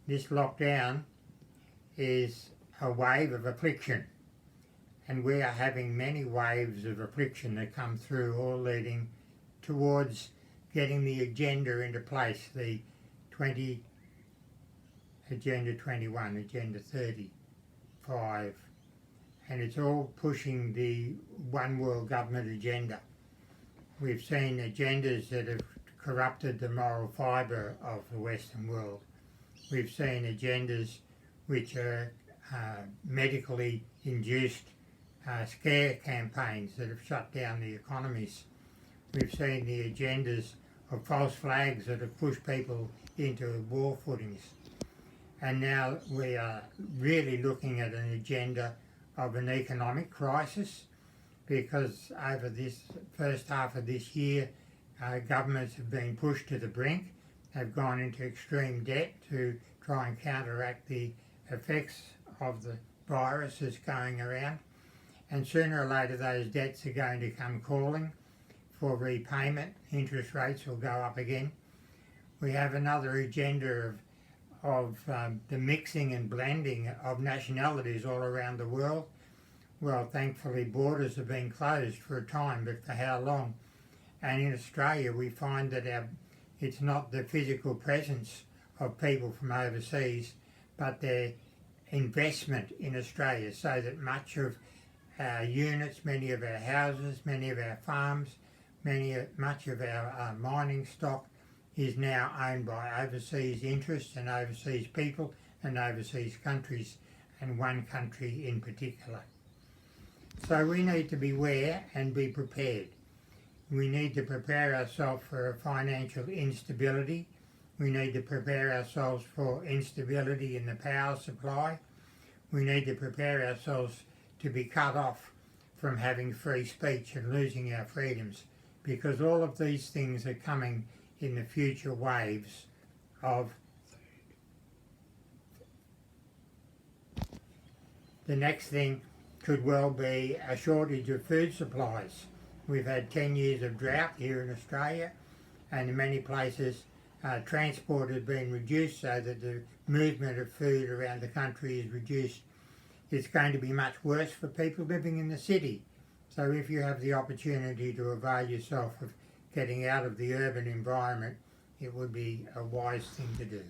this lockdown is a wave of affliction, and we are having many waves of affliction that come through, all leading towards getting the agenda into place, the Agenda 21, Agenda 35, and it's all pushing the one world government agenda. We've seen agendas that have corrupted the moral fibre of the Western world. We've seen agendas which are medically induced scare campaigns that have shut down the economies. We've seen the agendas of false flags that have pushed people into war footings. And now we are really looking at an agenda of an economic crisis, because over this first half of this year, governments have been pushed to the brink. They've gone into extreme debt to try and counteract the effects of the virus that's going around. And sooner or later those debts are going to come calling for repayment. Interest rates will go up again. We have another agenda of the mixing and blending of nationalities all around the world. Well, thankfully borders have been closed for a time, but for how long? And in Australia we find that it's not the physical presence of people from overseas, but their investment in Australia, so that much of our units, many of our houses, many of our farms, much of our mining stock is now owned by overseas interests and overseas people and overseas countries, and one country in particular. So we need to beware and be prepared. We need to prepare ourselves for financial instability. We need to prepare ourselves for instability in the power supply. We need to prepare ourselves to be cut off from having free speech and losing our freedoms, because all of these things are coming in the future waves of the next thing could well be a shortage of food supplies. We've had 10 years of drought here in Australia, and in many places transport has been reduced so that the movement of food around the country is reduced. It's going to be much worse for people living in the city. So if you have the opportunity to avail yourself of getting out of the urban environment, it would be a wise thing to do.